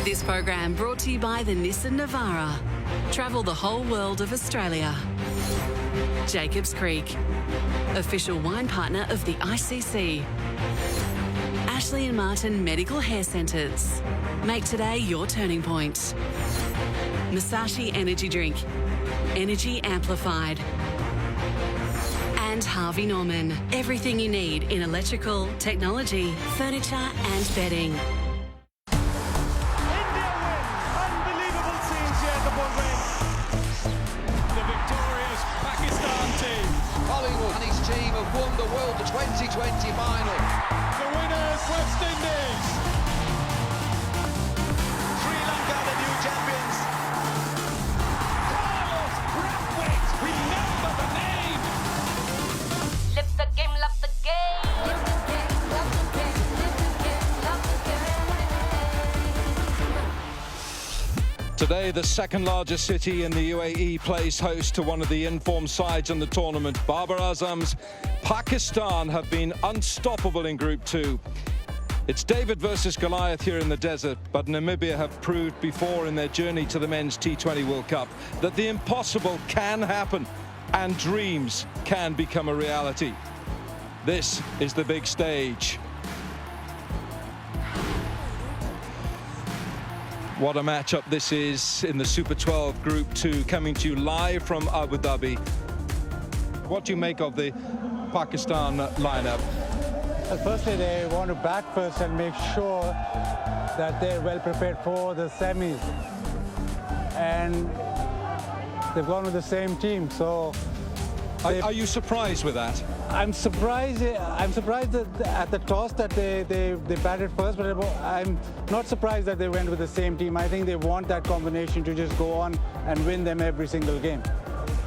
This program brought to you by the Nissan Navara. Travel the whole world of Australia. Jacobs Creek, official wine partner of the ICC. Ashley and Martin Medical Hair Centres. Make today your turning point. Musashi Energy Drink. Energy amplified. And Harvey Norman. Everything you need in electrical, technology, furniture and bedding. India win. Unbelievable scenes here at the ball game. The victorious Pakistan team. Collingwood and his team have won the World 2020 final. The winners, West Indies. Sri Lanka, the new champions. Carlos Brathwaite, remember the name. Live the game, love the game. Live the game, love the game. Live the game, love the game. Today, the second largest city in the UAE plays host to one of the informed sides in the tournament. Babar Azam's Pakistan have been unstoppable in Group 2. It's David versus Goliath here in the desert, but Namibia have proved before in their journey to the men's T20 World Cup that the impossible can happen and dreams can become a reality. This is the big stage. What a matchup this is in the Super 12 Group 2, coming to you live from Abu Dhabi. What do you make of the Pakistan lineup? Well, firstly, they want to bat first and make sure that they're well prepared for the semis. And they've gone with the same team, so... Are you surprised with that? I'm surprised that at the toss that they batted first, but I'm not surprised that they went with the same team. I think they want that combination to just go on and win them every single game.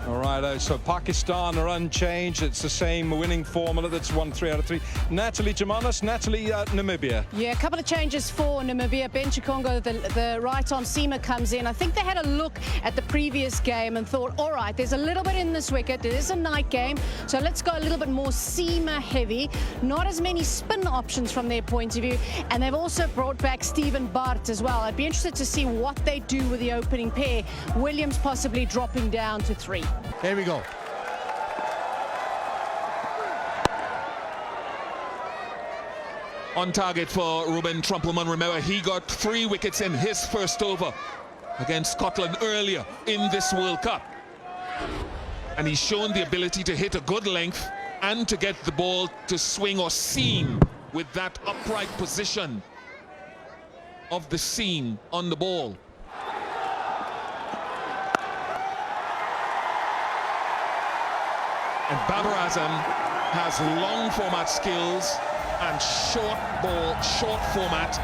All right, so Pakistan are unchanged. It's the same winning formula that's won 3 out of 3. Natalie Jamanis, Namibia. Yeah, a couple of changes for Namibia. Ben Chikongo, the right-arm seamer, comes in. I think they had a look at the previous game and thought, all right, there's a little bit in this wicket. It is a night game, so let's go a little bit more seamer heavy. Not as many spin options from their point of view. And they've also brought back Stephen Bart as well. I'd be interested to see what they do with the opening pair. Williams possibly dropping down to 3. Here we go. On target for Ruben Trumpelman. Remember, he got 3 wickets in his first over against Scotland earlier in this World Cup. And he's shown the ability to hit a good length and to get the ball to swing or seam with that upright position of the seam on the ball. And Babar Azam has long format skills and short ball, short format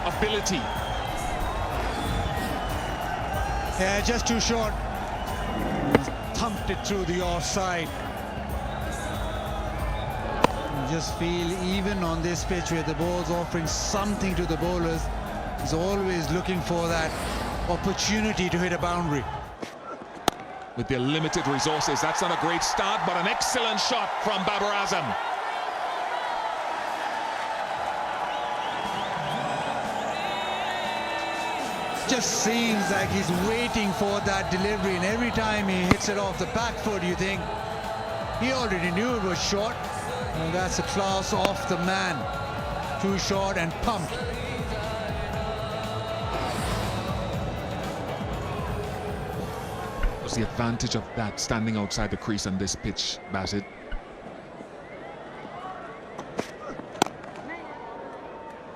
ability. Yeah, just too short. Thumped it through the offside. You just feel even on this pitch where the ball's offering something to the bowlers, he's always looking for that opportunity to hit a boundary. With their limited resources, that's not a great start, but an excellent shot from Babar Azam. Just seems like he's waiting for that delivery, and every time he hits it off the back foot, you think he already knew it was short. And that's a class off the man. Too short and pumped. What's the advantage of that standing outside the crease on this pitch, Bassett?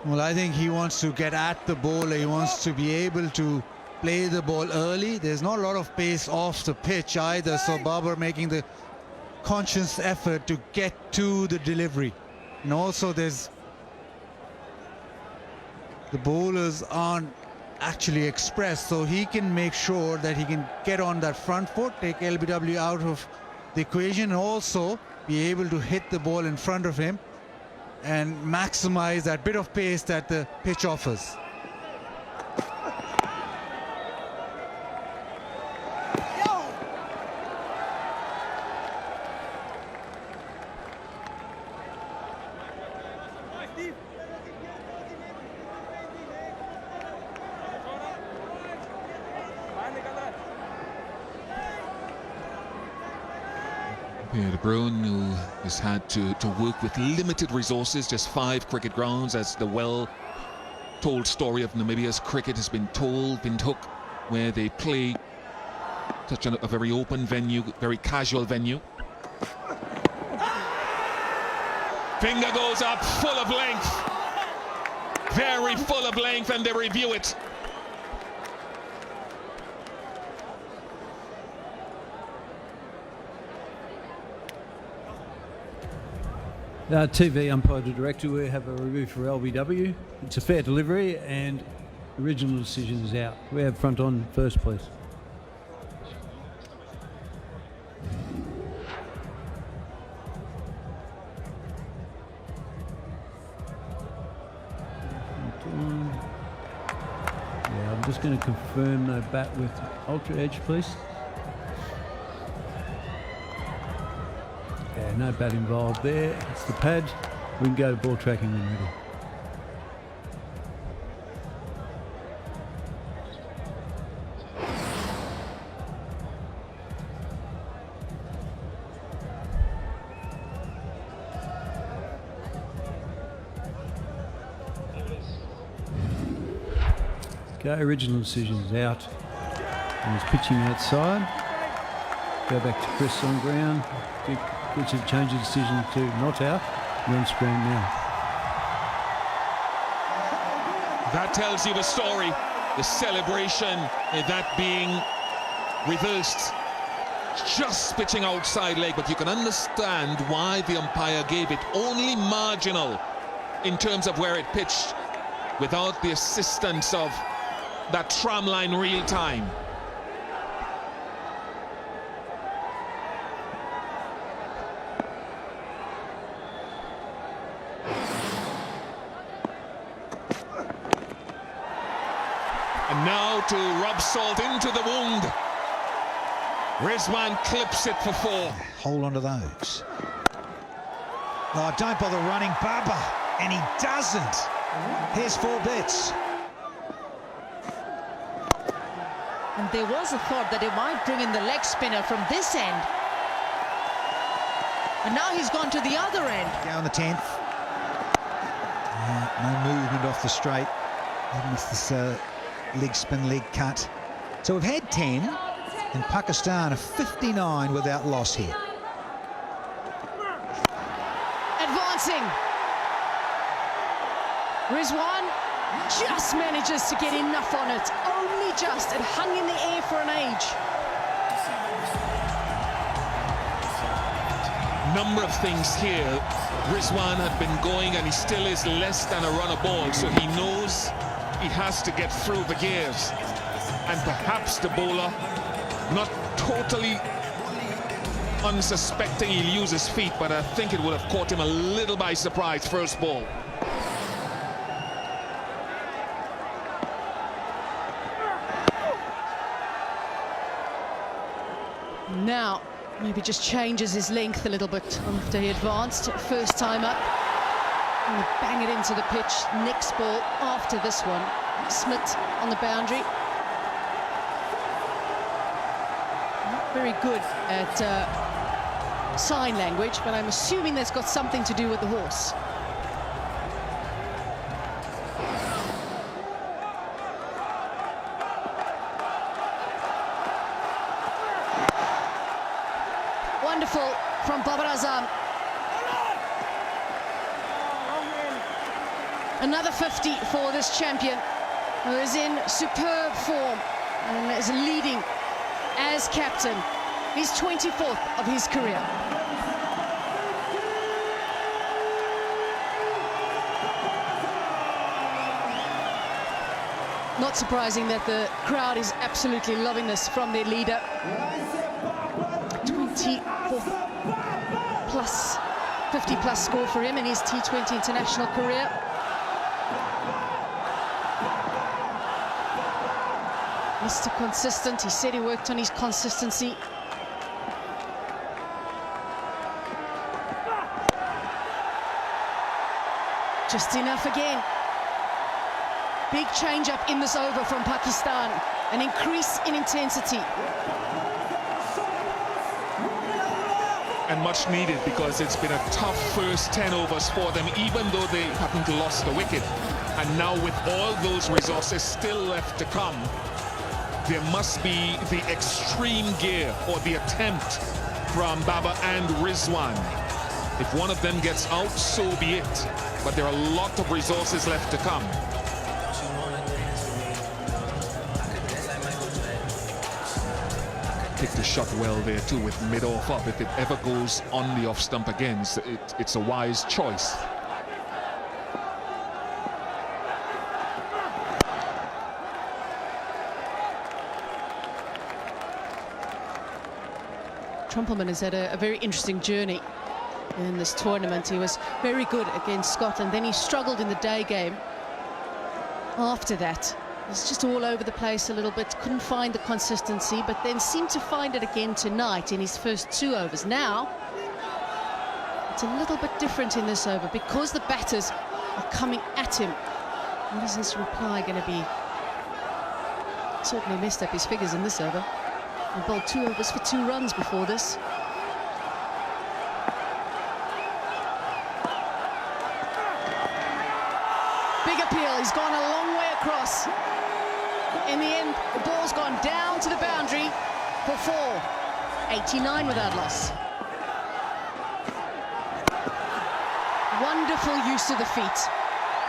Well, I think he wants to get at the bowler. He wants to be able to play the ball early. There's not a lot of pace off the pitch either, so Babar making the conscious effort to get to the delivery. And also there's the bowlers aren't actually expressed, so he can make sure that he can get on that front foot, take LBW out of the equation, and also be able to hit the ball in front of him and maximize that bit of pace that the pitch offers. Yeah, De Bruyne, who has had to work with limited resources, just 5 cricket grounds, as the well-told story of Namibia's cricket has been told, Windhoek, where they play such a very open venue, very casual venue. Finger goes up, full of length, very full of length, and they review it. TV umpire to director, we have a review for LBW. It's a fair delivery and original decision is out. We have front on first, please. Yeah, I'm just going to confirm no bat with ultra edge, please. Yeah, no bat involved there. It's the pad. We can go to ball tracking when ready. Okay, original decision's out. And he's pitching outside. Go back to Chris on ground. Which have changed the decision to not out. You're on screen now. That tells you the story. The celebration, that being reversed. Just pitching outside leg, but you can understand why the umpire gave it only marginal in terms of where it pitched, without the assistance of that tram line real time. And now to rub salt into the wound. Rizwan clips it for 4. Hold on to those. Oh, don't bother running, Baba. And he doesn't. Here's 4 bits. And there was a thought that he might bring in the leg spinner from this end. And now he's gone to the other end. Go on the 10th. No movement off the straight. Even with this leg spin, leg cut. So we've had 10, and Pakistan are 59 without loss here. Advancing. Rizwan just manages to get enough on it. Only just. It hung in the air for an age. Number of things here. Rizwan had been going, and he still is less than a run a ball, so he knows he has to get through the gears. And perhaps the bowler, not totally unsuspecting he'll use his feet, but I think it would have caught him a little by surprise, first ball. Now, maybe just changes his length a little bit after he advanced. First time up. And bang it into the pitch. Next ball after this one. Smith on the boundary. Not very good at sign language, but I'm assuming that's got something to do with the horse. Wonderful from Babar Azam. Another 50 for this champion, who is in superb form and is leading as captain. He's 24th of his career. Not surprising that the crowd is absolutely loving this from their leader. 24 plus, 50 plus score for him in his T20 international career. Mr. Consistent, he said he worked on his consistency. Just enough again. Big change up in this over from Pakistan. An increase in intensity. and much needed, because it's been a tough first 10 overs for them, even though they haven't lost a wicket. And now with all those resources still left to come, there must be the extreme gear or the attempt from Baba and Rizwan. If one of them gets out, so be it. But there are a lot of resources left to come. Take the shot well there too, with mid-off up. If it ever goes on the off stump again, it's a wise choice. Trumpleman has had a very interesting journey in this tournament. He was very good against Scotland, then he struggled in the day game. After that, he was just all over the place a little bit, couldn't find the consistency, but then seemed to find it again tonight in his first 2 overs. Now, it's a little bit different in this over because the batters are coming at him. What is his reply going to be? Certainly messed up his figures in this over. He bowled 2 overs for 2 runs before this. Big appeal, he's gone a long way across. In the end, the ball's gone down to the boundary for 4. 89 without loss. Wonderful use of the feet.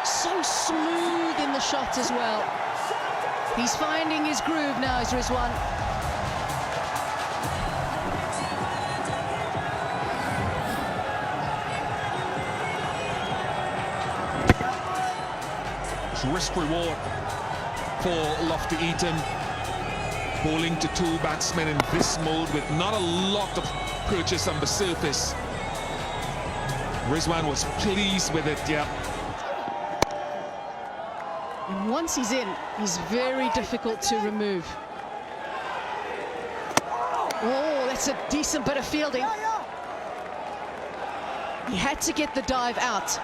So smooth in the shot as well. He's finding his groove now, is Rizwan. Risk reward for Lofty Eaton, bowling to 2 batsmen in this mode with not a lot of purchase on the surface. Rizwan was pleased with it, yeah. And once he's in, he's very difficult to remove. Oh, that's a decent bit of fielding. He had to get the dive out.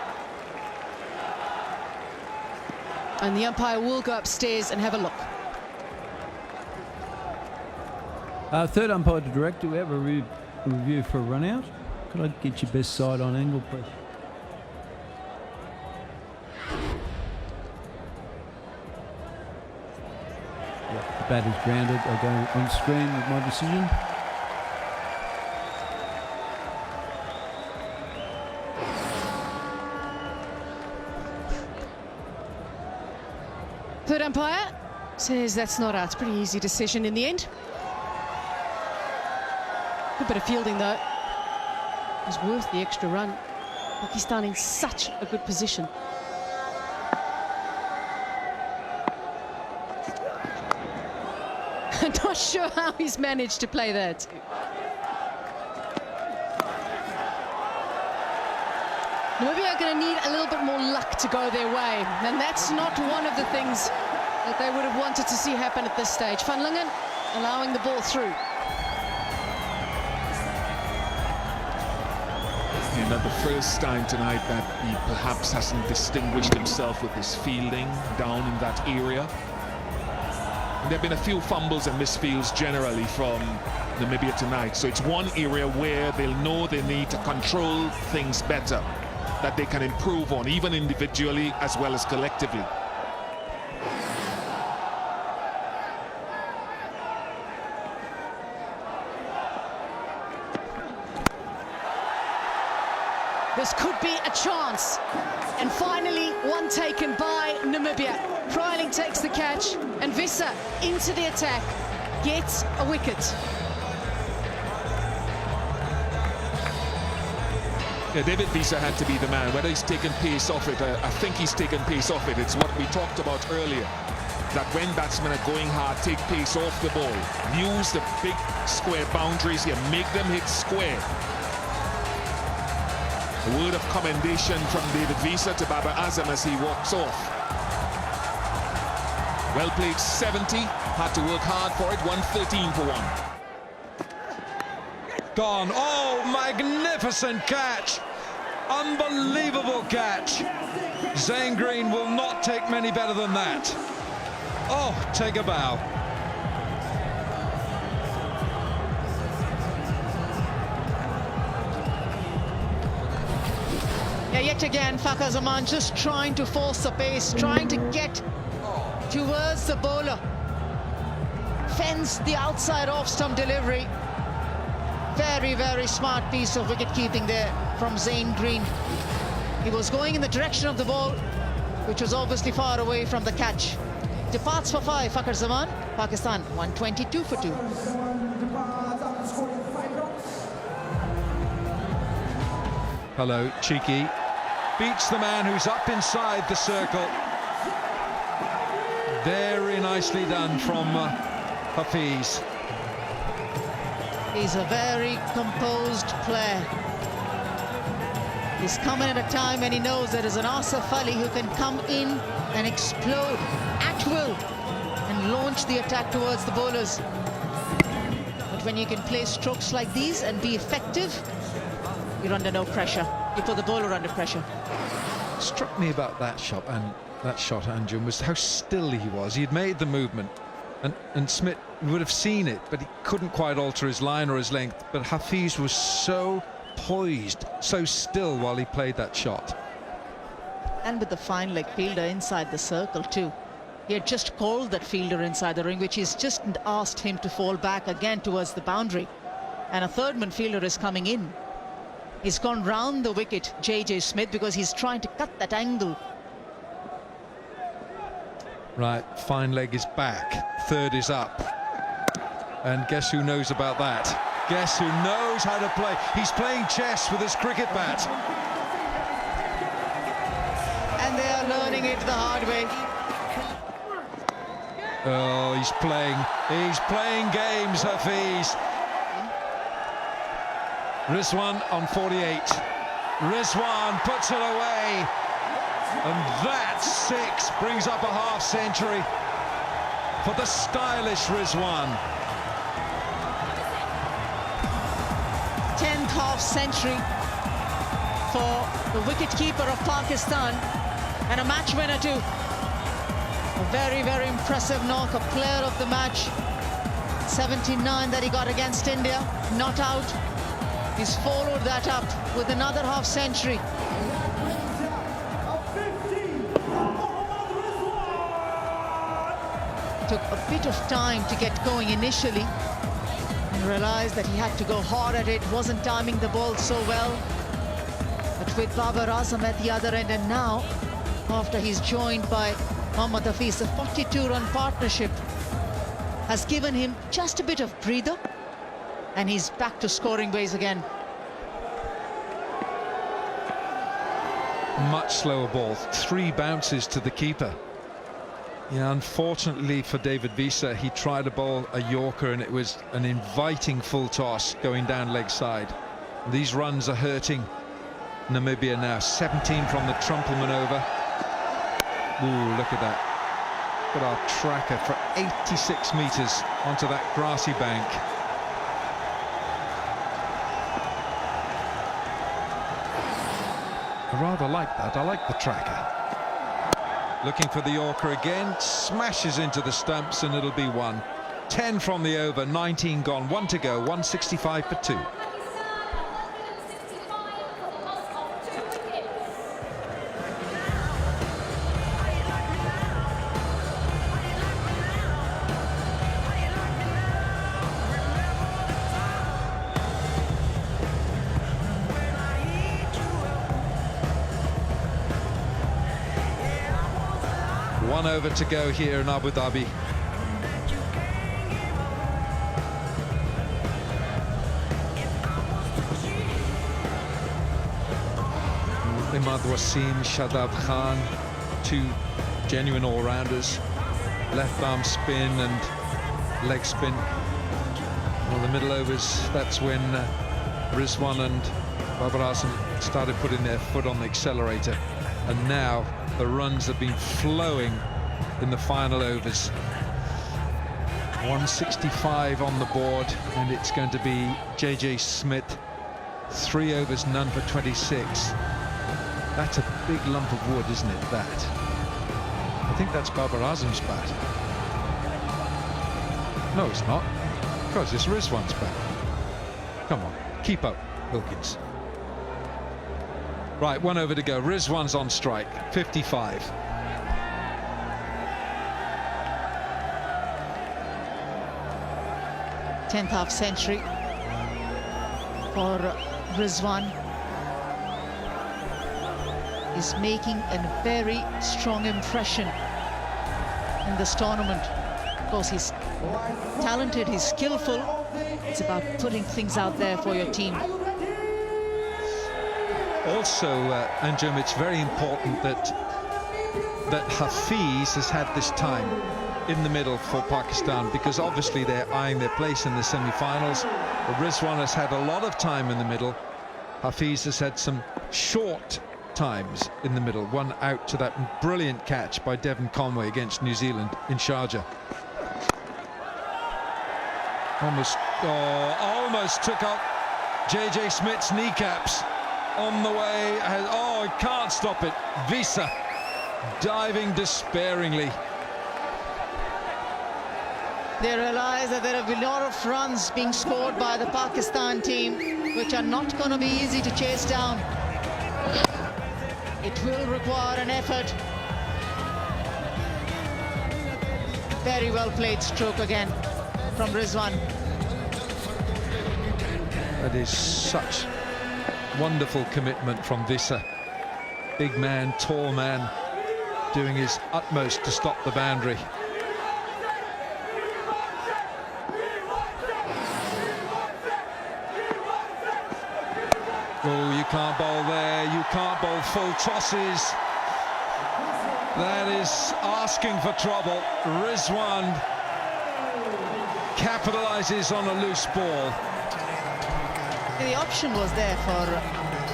And the umpire will go upstairs and have a look. Third umpire to direct. Do we have a review for a run out? Could I get your best side on angle, please? Yep, the bat is grounded. I go on screen with my decision. Third umpire says that's not out. It's a pretty easy decision in the end. Good bit of fielding though. It was worth the extra run. Pakistan in such a good position. I'm not sure how he's managed to play that. Namibia are going to need a little bit more luck to go their way, and that's not one of the things that they would have wanted to see happen at this stage. Van Lingen allowing the ball through. And not the first time tonight that he perhaps hasn't distinguished himself with his fielding down in that area. And there have been a few fumbles and misfields generally from Namibia tonight, so it's one area where they'll know they need to control things better, that they can improve on, even individually as well as collectively. This could be a chance. And finally, one taken by Namibia. Freiling takes the catch, and Visser into the attack, gets a wicket. Yeah, David Visser had to be the man. Whether he's taken pace off it, I think he's taken pace off it. It's what we talked about earlier, that when batsmen are going hard, take pace off the ball. Use the big square boundaries here, make them hit square. A word of commendation from David Visser to Babar Azam as he walks off. Well played, 70, had to work hard for it, 113 for 1. Gone. Oh, magnificent catch. Unbelievable catch. Zane Green will not take many better than that. Oh, take a bow. Yeah, yet again, Fakhar Zaman just trying to force the pace, trying to get towards the bowler. Fence the outside off-stump delivery. Very, very smart piece of wicket-keeping there from Zain Green. He was going in the direction of the ball, which was obviously far away from the catch. Departs for 5, Fakhar Zaman. Pakistan 122 for 2. Hello, cheeky. Beats the man who's up inside the circle. Very nicely done from Hafiz. He's a very composed player. He's coming at a time when he knows there is an Asif Ali who can come in and explode at will and launch the attack towards the bowlers. But when you can play strokes like these and be effective, you're under no pressure. You put the bowler under pressure. Struck me about that shot, Anjum, was how still he was. He'd made the movement, and Smith would have seen it, but he couldn't quite alter his line or his length. But Hafiz was so poised, so still while he played that shot. And with the fine leg fielder inside the circle too. He had just called that fielder inside the ring, which he's just asked him to fall back again towards the boundary. And a third man fielder is coming in. He's gone round the wicket, J.J. Smith, because he's trying to cut that angle. Right, fine leg is back, third is up. And guess who knows about that? Guess who knows how to play? He's playing chess with his cricket bat. And they are learning it the hard way. Oh, he's playing games, Hafiz. Rizwan on 48. Rizwan puts it away. And that 6 brings up a half century for the stylish Rizwan. 10th half century for the wicket-keeper of Pakistan, and a match winner too. A very, very impressive knock, a player of the match. 79 that he got against India, not out. He's followed that up with another half century. Took a bit of time to get going initially and realized that he had to go hard at it, wasn't timing the ball so well. But with Babar Azam at the other end, and now after he's joined by Mohammad Hafiz, the 42-run partnership has given him just a bit of breather, and he's back to scoring ways again. Much slower ball, 3 bounces to the keeper. Yeah, unfortunately for David Visa, he tried to bowl a Yorker and it was an inviting full toss going down leg side. These runs are hurting Namibia now. 17 from the Trumpleman over. Ooh, look at that. Got our tracker for 86 metres onto that grassy bank. I rather like that. I like the tracker. Looking for the Yorker again, smashes into the stumps and it'll be 1. 10 from the over, 19 gone, 1 to go, 165 for 2. One over to go here in Abu Dhabi. Imad Wasim, Shadab Khan, 2 genuine all-rounders. Left arm spin and leg spin. Well, the middle overs, that's when Rizwan and Babar Azam started putting their foot on the accelerator. And now the runs have been flowing in the final overs. 165 on the board, and it's going to be J.J. Smith. 3 overs, none for 26. That's a big lump of wood, isn't it, that? I think that's Babar Azam's bat. No, it's not. Because it's Rizwan's bat. Come on, keep up, Wilkins. Right, 1 over to go. Rizwan's on strike, 55. Tenth half century for Rizwan. Is making a very strong impression in this tournament. Of course, he's talented, he's skillful. It's about putting things out there for your team. Also, Anjum, it's very important that Hafiz has had this time in the middle for Pakistan, because obviously they're eyeing their place in the semi-finals. But Rizwan has had a lot of time in the middle. Hafiz has had some short times in the middle. One out to that brilliant catch by Devon Conway against New Zealand in Sharjah. Almost took out JJ Smith's kneecaps on the way. Oh, he can't stop it. Visa diving despairingly. They realize that there have been a lot of runs being scored by the Pakistan team, which are not going to be easy to chase down. It will require an effort. Very well played stroke again from Rizwan. That is such wonderful commitment from Visa. Big man, tall man, doing his utmost to stop the boundary. Oh, you can't bowl there, you can't bowl full tosses. That is asking for trouble. Rizwan capitalizes on a loose ball. The option was there for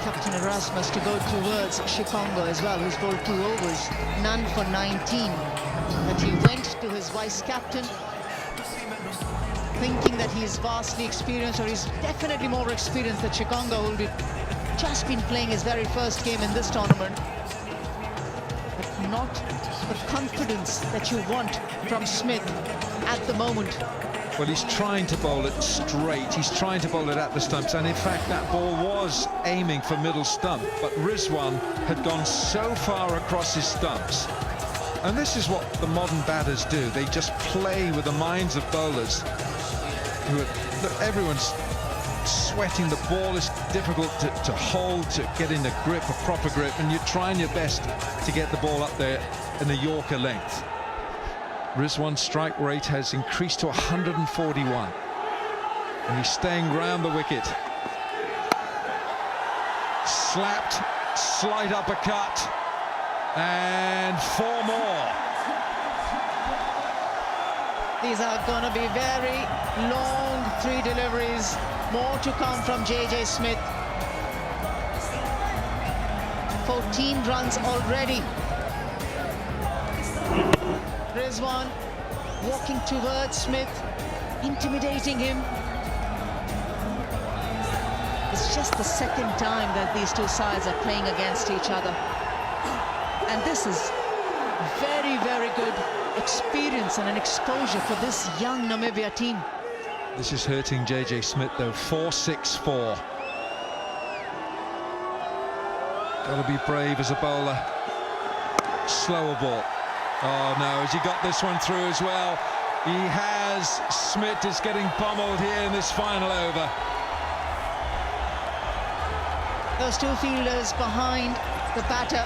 Captain Erasmus to go towards Shikongo as well, who's bowled 2 overs, none for 19. But he went to his vice-captain, thinking that he's vastly experienced, or he's definitely more experienced than Shikongo, who will be just been playing his very first game in this tournament. But not the confidence that you want from Smith at the moment. Well, he's trying to bowl it straight. He's trying to bowl it at the stumps. And in fact, that ball was aiming for middle stump. But Rizwan had gone so far across his stumps. And this is what the modern batters do. They just play with the minds of bowlers. Everyone's sweating. The ball is difficult to hold, to get in a grip, a proper grip. And you're trying your best to get the ball up there in a Yorker length. Rizwan's strike rate has increased to 141. And he's staying round the wicket. Slapped, slight uppercut, and 4 more. These are going to be very long 3 deliveries. More to come from JJ Smith. 14 runs already. Rizwan walking towards Smith, intimidating him. It's just the second time that these two sides are playing against each other. And this is very, very good experience and an exposure for this young Namibia team. This is hurting JJ Smith though. 4-6-4. Gotta be brave as a bowler. Slower ball. Oh no, has he got this one through as well? He has. Smith is getting pummeled here in this final over. Those 2 fielders behind the batter.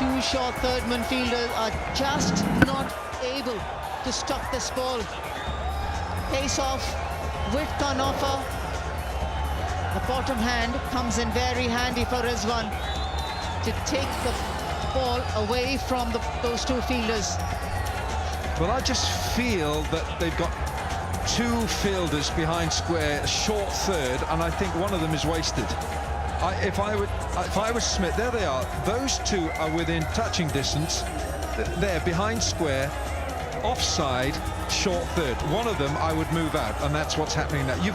2 short third-man fielders are just not able to stop this ball. Pace off, width on offer. The bottom hand comes in very handy for Rizwan to take the ball away from those 2 fielders. Well, I just feel that they've got 2 fielders behind square, short third, and I think one of them is wasted. If I was Smith, there they are. Those 2 are within touching distance. They're behind square, offside, short third. One of them I would move out, and that's what's happening now. You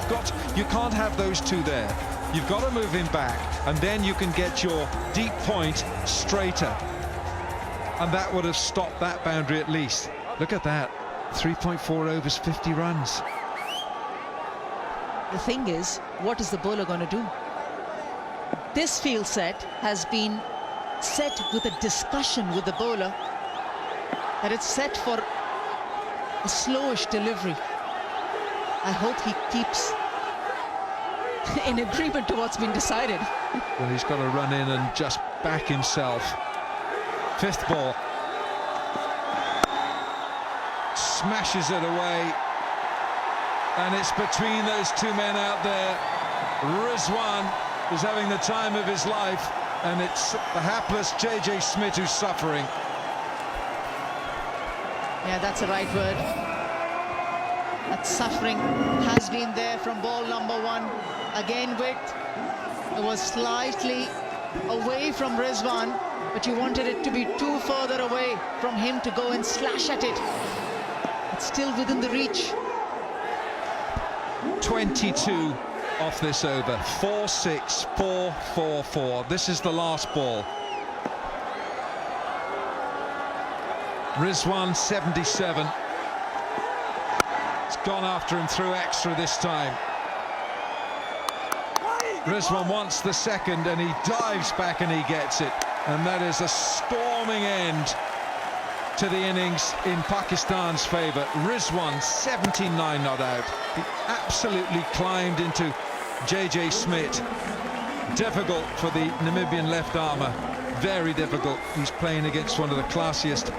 can't have those 2 there. You've got to move him back, and then you can get your deep point straighter. And that would have stopped that boundary at least. Look at that. 3.4 overs, 50 runs. The thing is, what is the bowler going to do? this field set has been set with a discussion with the bowler that it's set for a slowish delivery. I hope he keeps in agreement to what's been decided. Well, he's got to run in and just back himself. Fifth ball. Smashes it away. And it's between those two men out there. Rizwan is having the time of his life, and it's the hapless J.J. Smith who's suffering. Yeah, that's the right word. That suffering has been there from ball number one. Again, width. It was slightly away from Rizwan, but you wanted it to be too further away from him to go and slash at it. It's still within the reach. 22 off this over. 4-6, 4-4-4. This is the last ball. Rizwan 77. It's gone after him through extra this time. Rizwan wants the second, and he dives back and he gets it. And that is a storming end to the innings in Pakistan's favour. Rizwan 79 not out. He absolutely climbed into J.J. Smith. Difficult for the Namibian left armour. Very difficult. He's playing against one of the classiest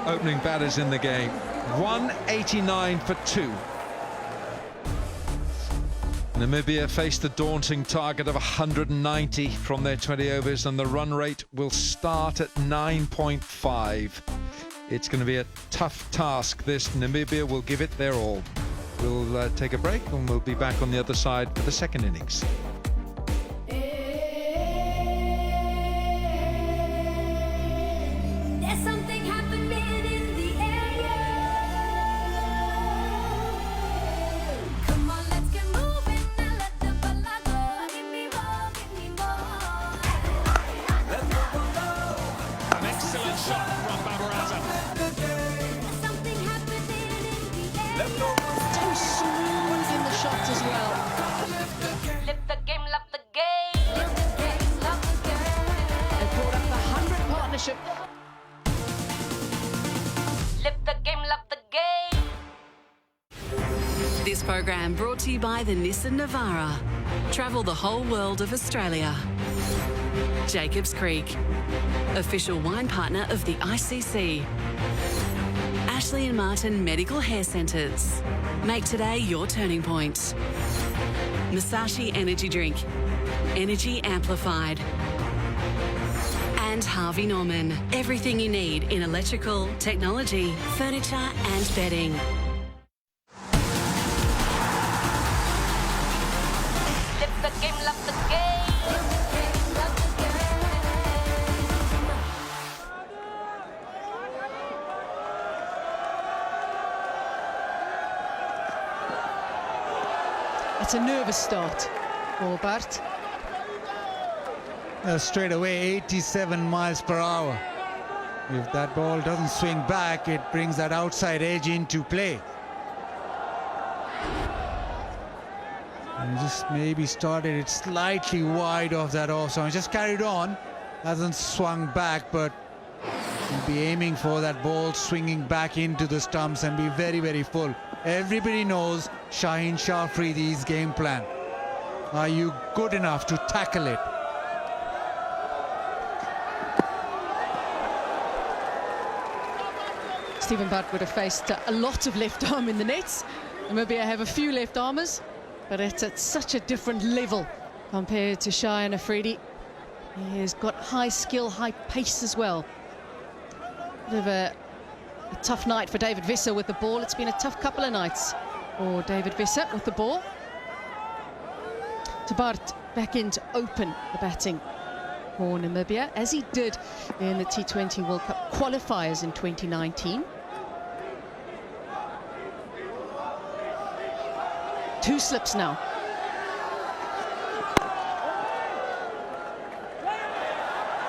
opening batters in the game. 189 for 2. Namibia faced the daunting target of 190 from their 20 overs, and the run rate will start at 9.5. It's going to be a tough task. This Namibia will give it their all. We'll take a break and we'll be back on the other side for the second innings. There's something happening in the area. Come on, let's get moving and let the ball go. Give me more, give me more. An excellent shot from Babarazza. There's something happening in the area. Too smooth in the shots as well. Live the game, love the game. Live the game, love the game. They brought up the 100 partnership. Live the game, love the game. This program brought to you by the Nissan Navara. Travel the whole world of Australia. Jacobs Creek, official wine partner of the ICC. Ashley and Martin Medical Hair Centres. Make today your turning point. Musashi Energy Drink. Energy amplified. And Harvey Norman. Everything you need in electrical, technology, furniture and bedding. Live the game, love the game. Live the game, love the game. It's a nervous start for Bart. Straight away 87 miles per hour. If that ball doesn't swing back, it brings that outside edge into play. And just maybe started it slightly wide of that off, so just carried on. Hasn't swung back, but he'll be aiming for that ball swinging back into the stumps and be very, very full. Everybody knows Shaheen Shafridi's game plan. Are you good enough to tackle it? Stephen Butt would have faced a lot of left arm in the nets. Namibia have a few left armers, but it's at such a different level compared to Shaheen Afridi. He has got high skill, high pace as well. Bit of a tough night for David Visser with the ball. It's been a tough couple of nights for David Visser with the ball. Tabart back in to open the batting for Namibia, as he did in the T20 World Cup qualifiers in 2019. Two slips now.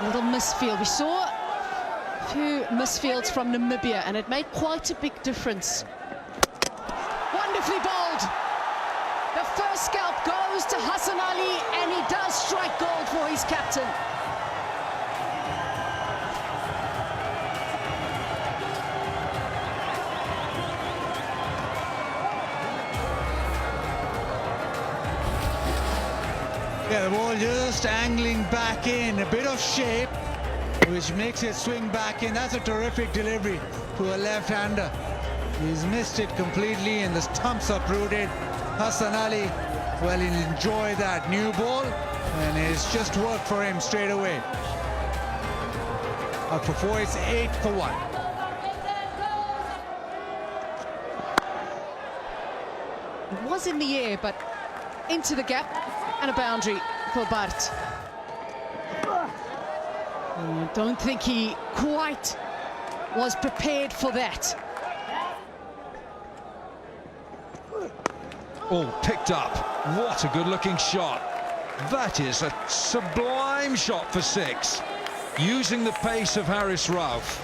A little misfield. We saw a few misfields from Namibia, and it made quite a big difference. Wonderfully bowled. The first first scalp goes to Hassan Ali, and he does strike gold for his captain. Yeah, the ball just angling back in, a bit of shape, which makes it swing back in. That's a terrific delivery to a left-hander. He's missed it completely, and the stumps uprooted. Hassan Ali, well, he'll enjoy that new ball, and it's just worked for him straight away. Up for 4, it's 8 for 1. It was in the air, but into the gap, and a boundary for Bart. Don't think he quite was prepared for that. Oh, picked up. What a good-looking shot. That is a sublime shot for 6, using the pace of Haris Rauf.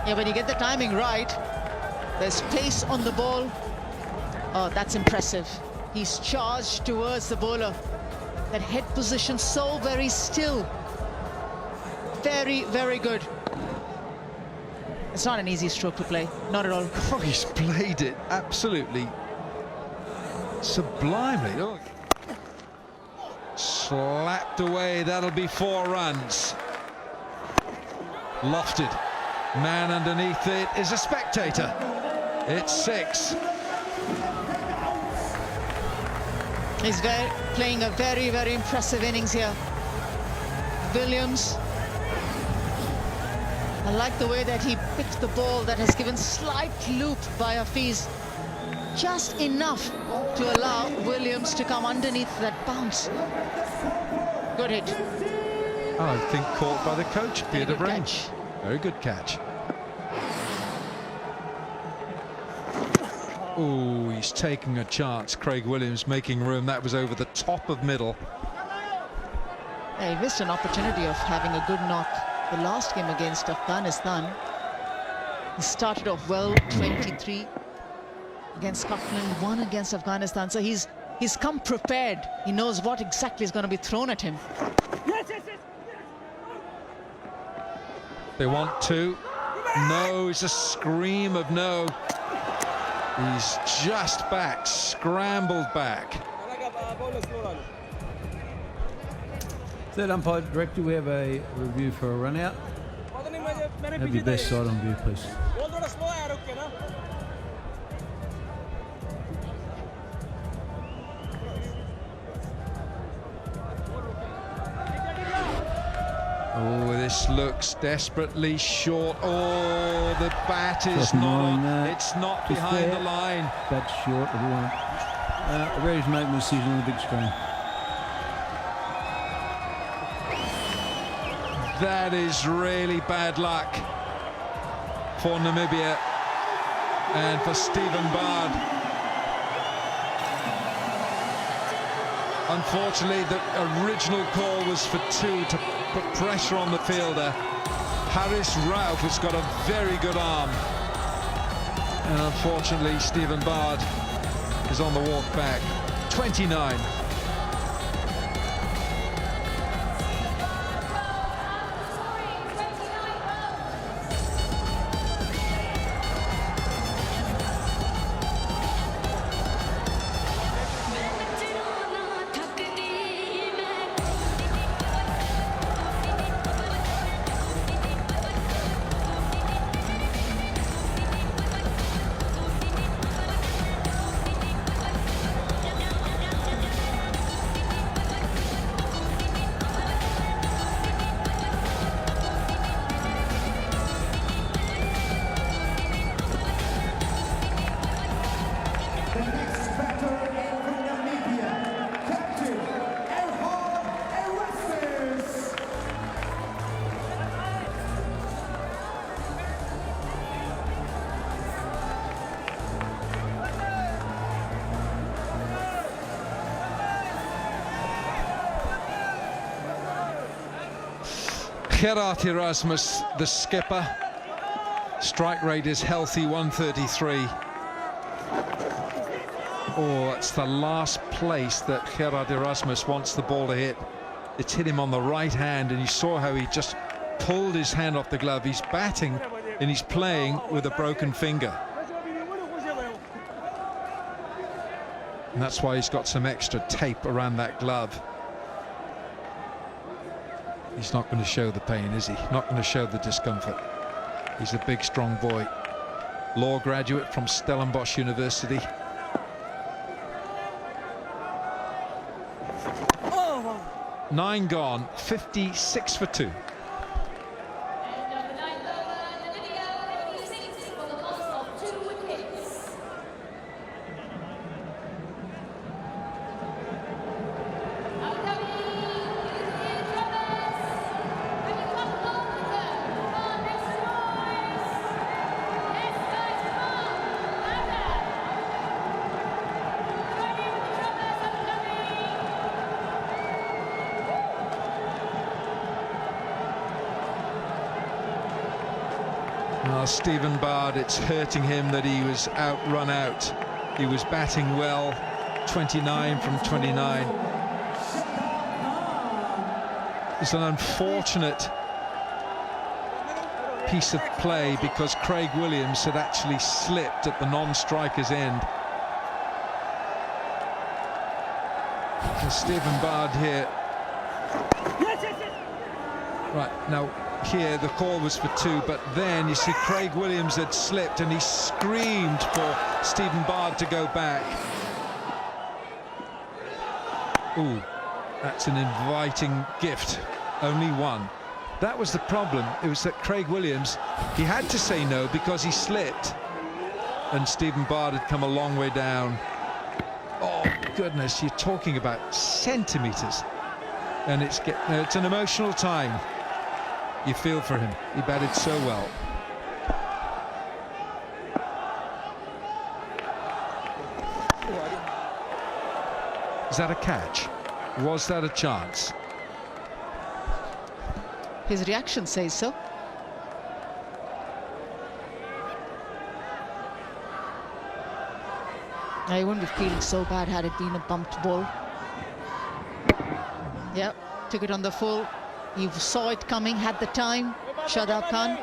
Yeah, when you get the timing right, there's pace on the ball. Oh, that's impressive. He's charged towards the bowler. That head position so very still. Very, very good. It's not an easy stroke to play, not at all. Oh, he's played it absolutely sublimely. Oh. Slapped away, that'll be 4 runs. Lofted. Man underneath it is a spectator. It's 6. He's playing a very, very impressive innings here. Williams. I like the way that he picked the ball that has given slight loop by Hafiz. Just enough to allow Williams to come underneath that bounce. Good hit. I think caught by the coach, Peter Breen. Catch. Very good catch. Oh, he's taking a chance. Craig Williams making room. That was over the top of middle. Yeah, he missed an opportunity of having a good knock the last game against Afghanistan. He started off well, 23 against Scotland, 1 against Afghanistan. So he's come prepared. He knows what exactly is going to be thrown at him. They want to. No, it's a scream of no. He's just back, scrambled back. Third umpire director, we have a review for a run out. Have your best side on view, please. Oh, this looks desperately short. Oh, the bat is not. It's not behind the line. Bat's short. Ready to make a decision on the big screen. That is really bad luck for Namibia and for Stephen Bard. Unfortunately, the original call was for 2 to put pressure on the fielder. Haris Rauf has got a very good arm. And unfortunately, Stephen Bard is on the walk back. 29. Gerard Erasmus, the skipper. Strike rate is healthy, 133. Oh, it's the last place that Gerard Erasmus wants the ball to hit. It's hit him on the right hand, and you saw how he just pulled his hand off the glove. He's batting and he's playing with a broken finger. And that's why he's got some extra tape around that glove. He's not going to show the pain, is he? Not going to show the discomfort. He's a big, strong boy. Law graduate from Stellenbosch University. Oh. 9 gone, 56 for 2. Well, Stephen Bard, it's hurting him that he was run out. He was batting well, 29 from 29. It's an unfortunate piece of play because Craig Williams had actually slipped at the non-striker's end. And Stephen Bard here. Right, now here the call was for 2, but then you see Craig Williams had slipped and he screamed for Stephen Bard to go back. Ooh, that's an inviting gift. Only one. That was the problem. It was that Craig Williams, he had to say no because he slipped, and Stephen Bard had come a long way down. Oh goodness, you're talking about centimetres, and it's an emotional time. You feel for him. He batted so well. Is that a catch? Was that a chance? His reaction says so. I wouldn't be feeling so bad had it been a bumped ball. Yep, took it on the full. He saw it coming, had the time. Shadab Khan.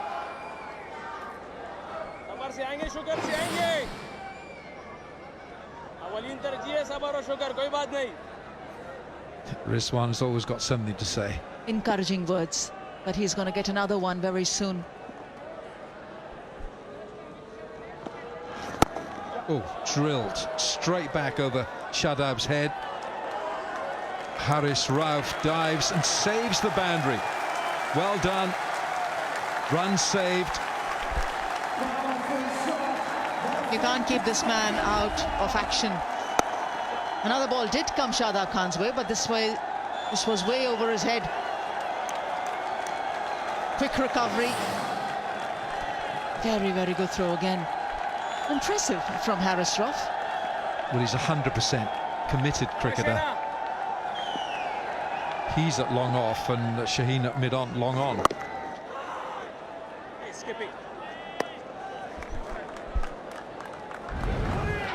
Rizwan's always got something to say. Encouraging words, but he's going to get another one very soon. Oh, drilled straight back over Shadab's head. Haris Rauf dives and saves the boundary. Well done. Run saved. You can't keep this man out of action. Another ball did come Shadab Khan's way, but this was way over his head. Quick recovery. Very, very good throw again. Impressive from Haris Rauf. Well, he's 100% committed cricketer. He's at long off and Shaheen at mid-on, long on.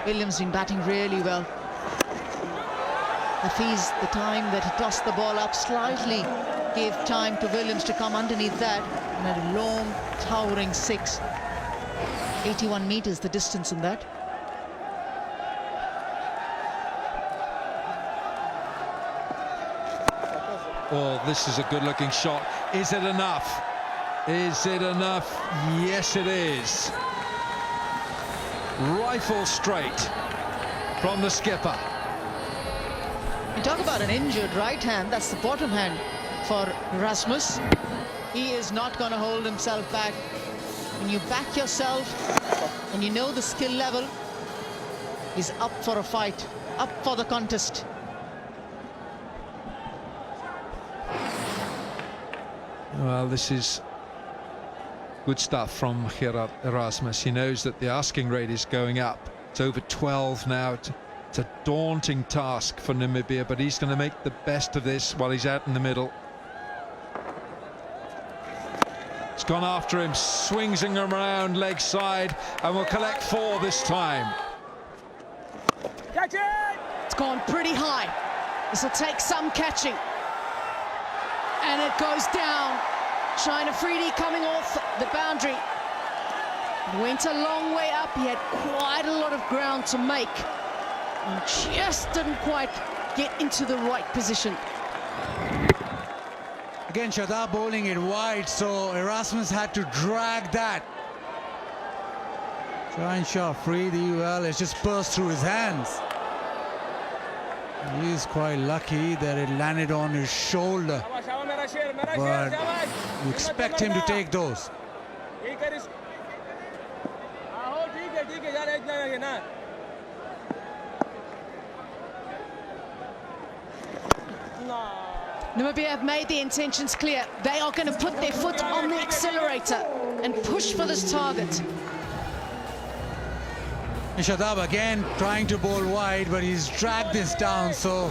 Williams been batting really well. The time that he tossed the ball up slightly gave time to Williams to come underneath that and had a long, towering 6. 81 meters the distance in that. Oh, this is a good-looking shot. Is it enough? Is it enough? Yes, it is. Rifle straight from the skipper. You talk about an injured right hand, that's the bottom hand for Rasmus. He is not going to hold himself back. When you back yourself and you know the skill level, he's up for a fight, up for the contest. Well, this is good stuff from Gerard Erasmus. He knows that the asking rate is going up. It's over 12 now. It's a daunting task for Namibia, but he's going to make the best of this while he's out in the middle. It's gone after him, swings him around leg side, and will collect 4 this time. It's gone pretty high. This will take some catching. And it goes down. China Freedy coming off the boundary. Went a long way up. He had quite a lot of ground to make. And just didn't quite get into the right position. Again, Shadab bowling it wide, so Erasmus had to drag that. China Freedy, well, it's just burst through his hands. He is quite lucky that it landed on his shoulder. But you expect him to take those. Namibia have made their intentions clear. They are going to put their foot on the accelerator and push for this target. Shadab again trying to bowl wide, but he's dragged this down, so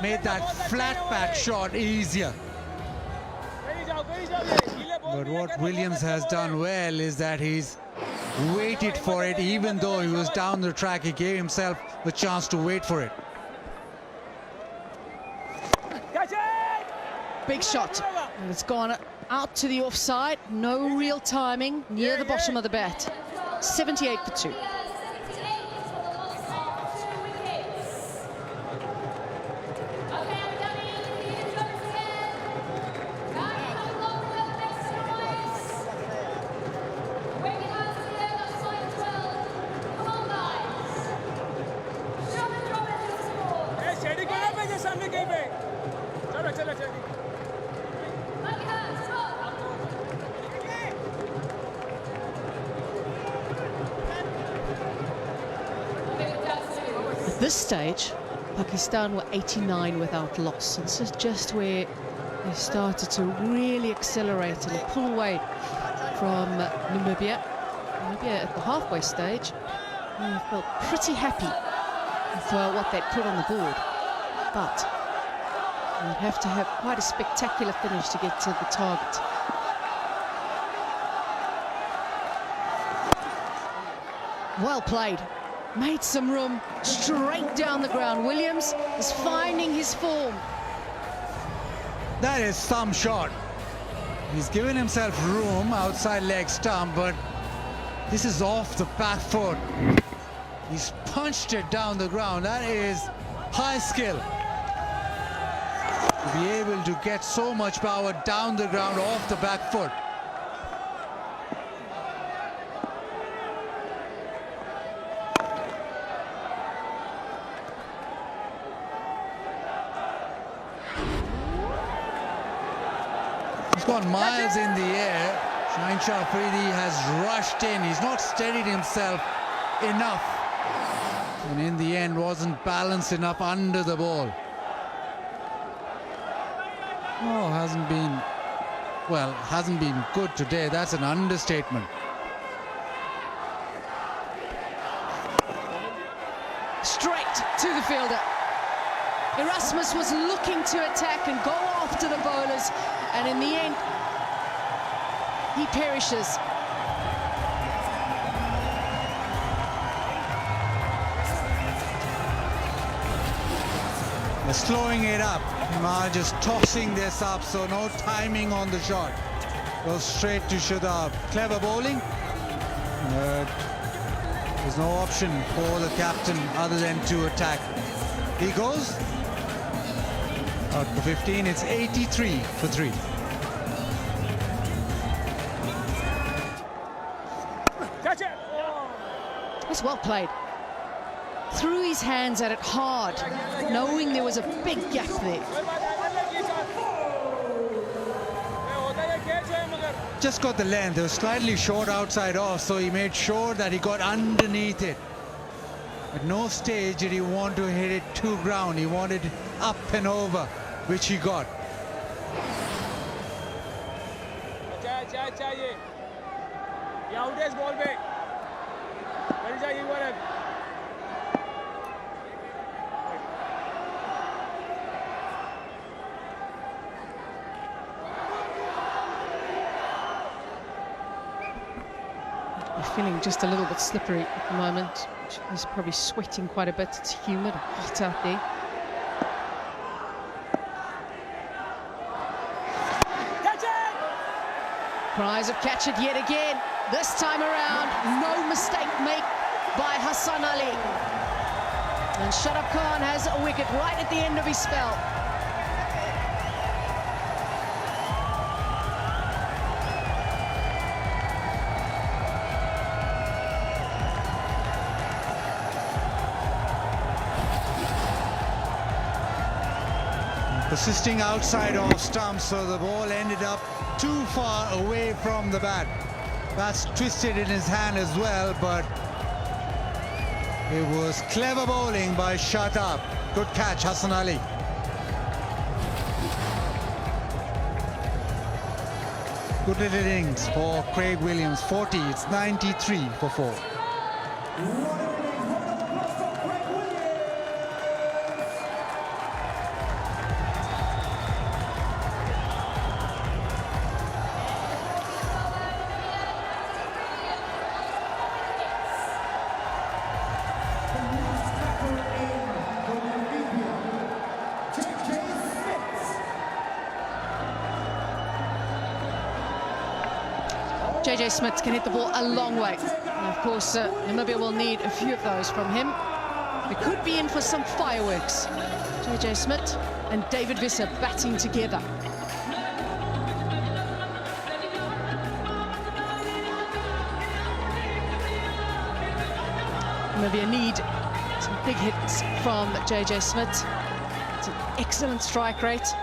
made that flat back shot easier. But what Williams has done well is that he's waited for it. Even though he was down the track, he gave himself the chance to wait for it. Big shot, and it's gone out to the offside. No real timing, near the bottom of the bat. 78 for 2. At this stage, Pakistan were 89 without loss. This is just where they started to really accelerate and pull away from Namibia. Namibia at the halfway stage felt pretty happy with what they'd put on the board. But you'd have to have quite a spectacular finish to get to the target. Well played. Made some room, straight down the ground. Williams is finding his form. That is some shot. He's given himself room outside leg stump, but this is off the back foot. He's punched it down the ground. That is high skill. To be able to get so much power down the ground off the back foot. He's gone miles in the air. Shaheen Afridi has rushed in. He's not steadied himself enough. And in the end wasn't balanced enough under the ball. Oh, hasn't been good today. That's an understatement. Straight to the fielder. Erasmus was looking to attack and go after the bowlers, and in the end, he perishes. They're slowing it up. Just tossing this up, so no timing on the shot. Goes straight to Shadab. Clever bowling. There's no option for the captain other than to attack. He goes out for 15. It's 83 for 3. That's well played. Threw his hands at it hard, knowing there was a big gap there. Just got the length. It was slightly short outside off, so he made sure that he got underneath it. At no stage did he want to hit it to ground. He wanted up and over, which he got. Feeling just a little bit slippery at the moment. He's probably sweating quite a bit. It's humid, hot out there. Cries of catch it yet again. This time around, no mistake made by Hassan Ali. And Sharaf Khan has a wicket right at the end of his spell. Persisting outside off stump, so the ball ended up too far away from the bat. That's twisted in his hand as well, but it was clever bowling by Sharaf. Good catch, Hassan Ali. Good little innings for Craig Williams. 40, it's 93 for 4. JJ Smith can hit the ball a long way. And of course, Namibia will need a few of those from him. We could be in for some fireworks. JJ Smith and David Visser batting together. Namibia need some big hits from JJ Smith. It's an excellent strike rate.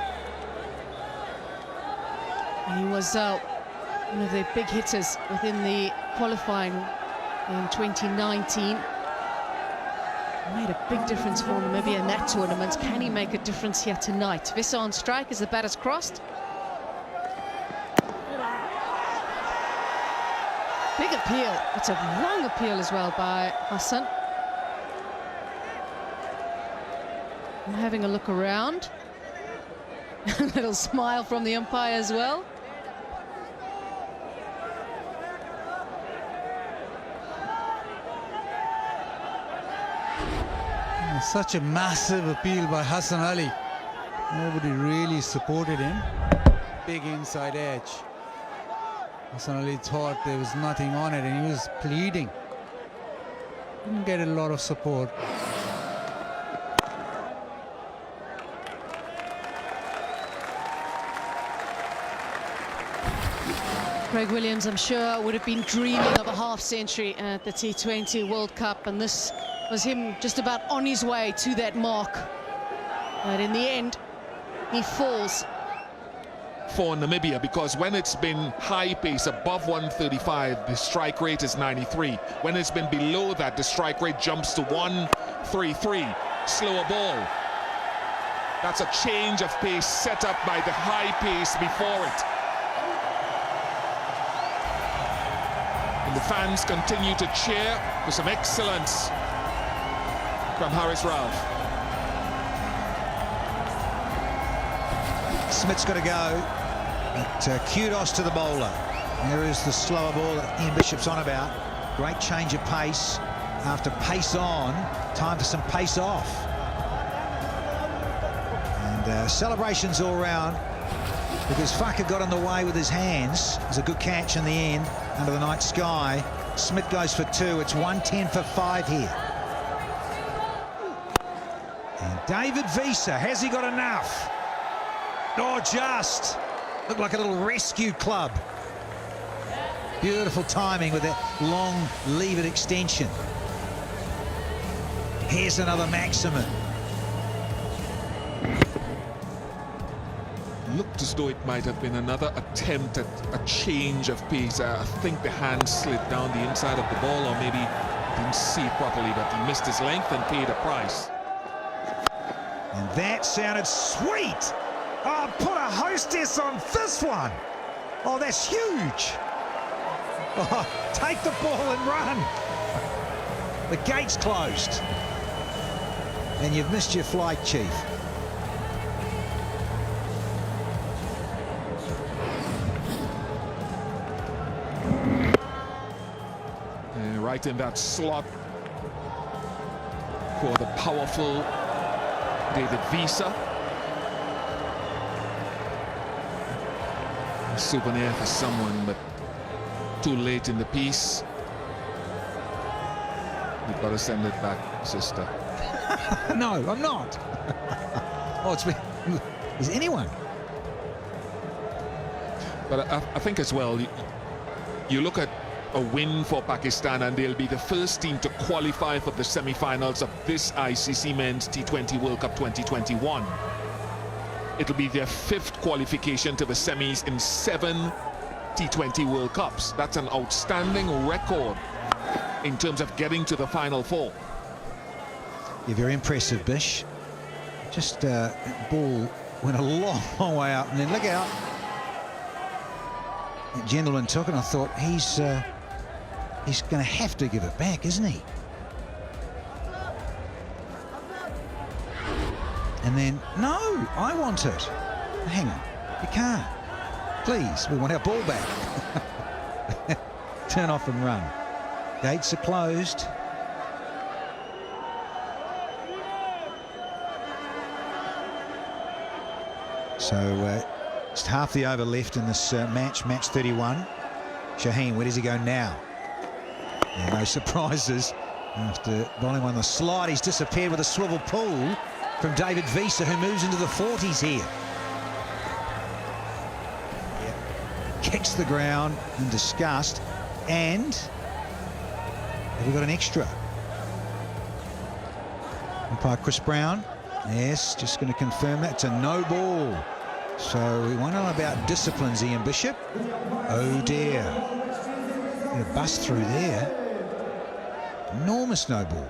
And he was one of their big hitters within the qualifying in 2019. Made a big difference for Namibia in that tournament. Can he make a difference here tonight? Visser on strike as the bat is crossed. Big appeal. It's a long appeal as well by Hassan. I'm having a look around. A little smile from the umpire as well. Such a massive appeal by Hassan Ali. Nobody really supported him. Big inside edge. Hassan Ali thought there was nothing on it and he was pleading. Didn't get a lot of support. Craig Williams, I'm sure, would have been dreaming of a half-century at the T20 World Cup, and this was him just about on his way to that mark. But in the end, he falls. For Namibia, because when it's been high pace above 135, the strike rate is 93. When it's been below that, the strike rate jumps to 133. Slower ball. That's a change of pace set up by the high pace before it. And the fans continue to cheer for some excellence from Haris Rauf. Smith's got to go, but kudos to the bowler. There is the slower ball that Ian Bishop's on about. Great change of pace. After pace on, time for some pace off. And celebrations all round because Faka got in the way with his hands. It was a good catch in the end under the night sky. Smith goes for 2. It's 110 for 5 here. And David Visser, has he got enough? Oh, just. Looked like a little rescue club. Beautiful timing with that long levered extension. Here's another maximum. Looked as though it might have been another attempt at a change of pace. I think the hand slid down the inside of the ball, or maybe didn't see it properly, but he missed his length and paid a price. And that sounded sweet. Oh, put a hostess on this one. Oh, that's huge. Oh, take the ball and run. The gate's closed. And you've missed your flight, Chief. Right in that slot. for the powerful David Visa. A souvenir for someone, but too late in the piece. You've got to send it back, sister. No, I'm not. Oh, it's been... Is anyone? But I think as well, you look at a win for Pakistan and they'll be the first team to qualify for the semi-finals of this ICC Men's T20 World Cup 2021. It'll be their 5th qualification to the semis in 7 T20 World Cups. That's an outstanding record in terms of getting to the Final Four. You're very impressive, Bish. Just ball went a long, long way out, and then look out. The gentleman took it, and I thought he's going to have to give it back, isn't he? And then, no, I want it. Hang on, you can't. Please, we want our ball back. Turn off and run. Gates are closed. So just half the over left in this match 31. Shaheen, where does he go now? Yeah, no surprises. After bowling on the slide, he's disappeared with a swivel pull from David Visa, who moves into the 40s here. Yeah. Kicks the ground in disgust. And have we got an extra? Umpire Chris Brown. Yes, just going to confirm that. It's a no ball. So we want to know about disciplines, Ian Bishop. Oh dear. Going to bust through there. Enormous no ball.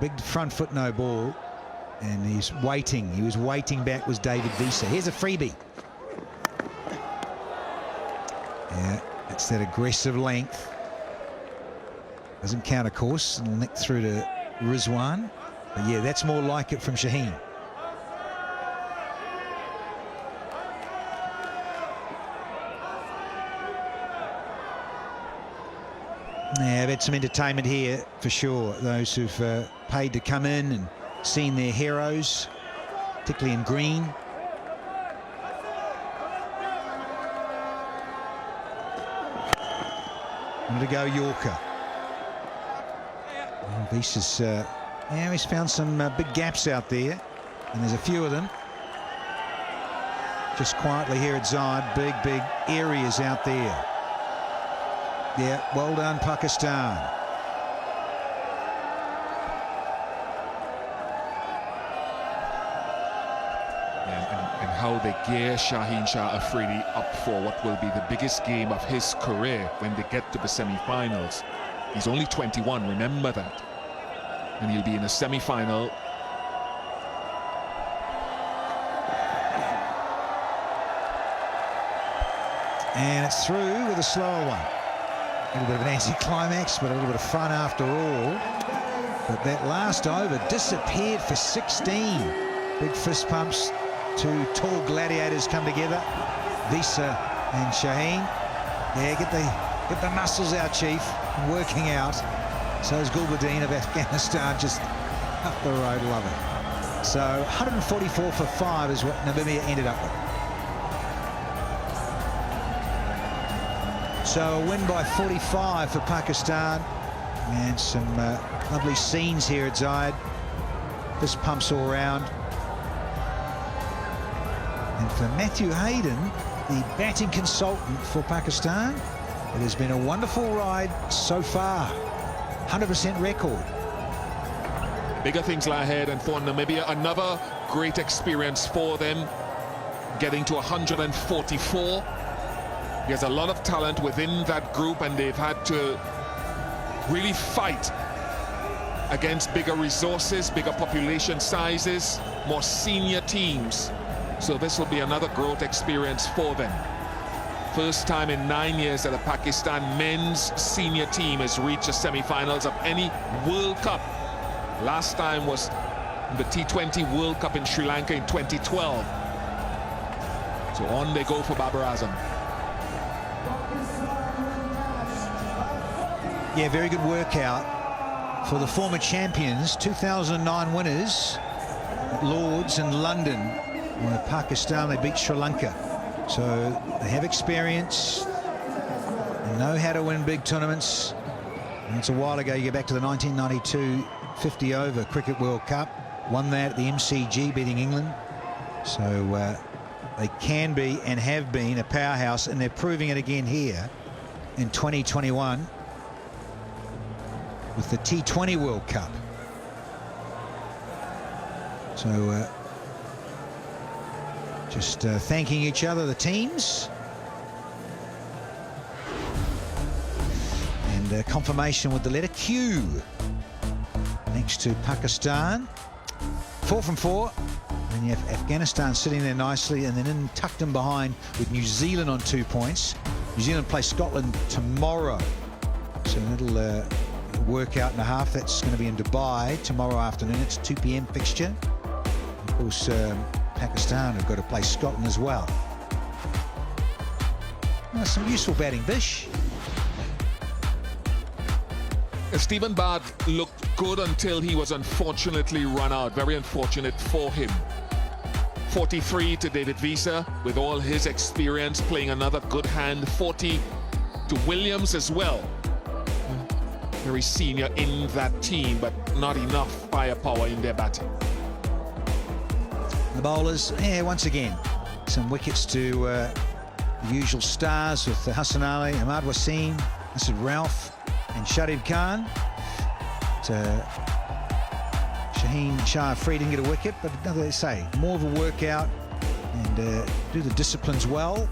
Big front foot no ball. And he's waiting. He was waiting back, was David Visa. Here's a freebie. Yeah, it's that aggressive length. Doesn't count, of course, and nick through to Rizwan. But yeah, that's more like it from Shaheen. Yeah, I've had some entertainment here for sure. Those who've paid to come in and seen their heroes, particularly in green. Wanted to go Yorker. Visa's, yeah, he's found some big gaps out there, and there's a few of them. Just quietly here at Zayed, big areas out there. Yeah, well done, Pakistan. And how they gear Shaheen Shah Afridi up for what will be the biggest game of his career when they get to the semi-finals. He's only 21, remember that. And he'll be in a semi-final. And it's through with a slower one. A little bit of an anticlimax, but a little bit of fun after all. But that last over disappeared for 16. Big fist pumps. Two tall gladiators come together. Visa and Shaheen. Yeah, get the muscles out, Chief. Working out. So is Gulbuddin of Afghanistan just up the road. Love it. So 144 for 5 is what Namibia ended up with. So a win by 45 for Pakistan. And some lovely scenes here at Zayed. Fist pumps all round. And for Matthew Hayden, the batting consultant for Pakistan, it has been a wonderful ride so far. 100% record. Bigger things lie ahead, and for Namibia, another great experience for them, getting to 144. There's a lot of talent within that group, and they've had to really fight against bigger resources, bigger population sizes, more senior teams. So this will be another growth experience for them. First time in 9 years that a Pakistan men's senior team has reached the semi-finals of any World Cup. Last time was the T20 World Cup in Sri Lanka in 2012. So on they go for Babar Azam. Yeah, very good workout for the former champions, 2009 winners, Lords in London. With Pakistan, they beat Sri Lanka. So they have experience, they know how to win big tournaments. And it's a while ago. You go back to the 1992 50 over Cricket World Cup, won that at the MCG, beating England. So they can be and have been a powerhouse, and they're proving it again here in 2021 with the T20 World Cup. So just thanking each other, the teams. And confirmation with the letter Q next to Pakistan. 4 from 4. And you have Afghanistan sitting there nicely, and then tucked in behind with New Zealand on 2 points. New Zealand play Scotland tomorrow. So a little workout and a half. That's going to be in Dubai tomorrow afternoon. It's a 2 p.m. fixture. Of course, Pakistan have got to play Scotland as well. Some useful batting, Bish. Stephen Bard looked good until he was unfortunately run out. Very unfortunate for him. 43 to David Visa with all his experience, playing another good hand. 40 to Williams as well. Very senior in that team, but not enough firepower in their batting. The bowlers, once again, some wickets to the usual stars with Hassan Ali, Ahmad Wasim, Asad Ralph, and Shadib Khan. Shaheen Shah Free didn't get a wicket, but they say more of a workout and do the disciplines well.